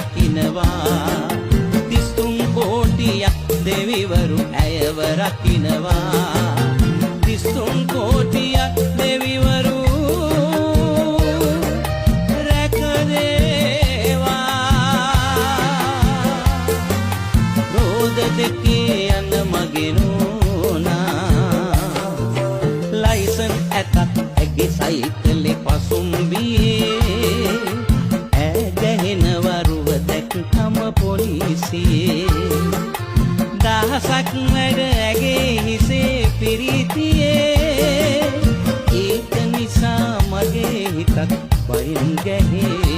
රකින්නවා 33 කෝටියක් දෙවිවරු ඇයව රකින්නවා 33 කෝටියක් දෙවිවරු දෙකේ යන මගේ නෝනා ලයිසන් ඇතත් ඇගේ සයිකලේ පසුම්බියේ ඈ ගැහෙන වරුව දැක්කම පොලිසියේ දහසක් වැඩ ඇගේ හිසේ පිරිතියේ ඒක නිසා මගේ හිතත් බයෙන් ගැහේ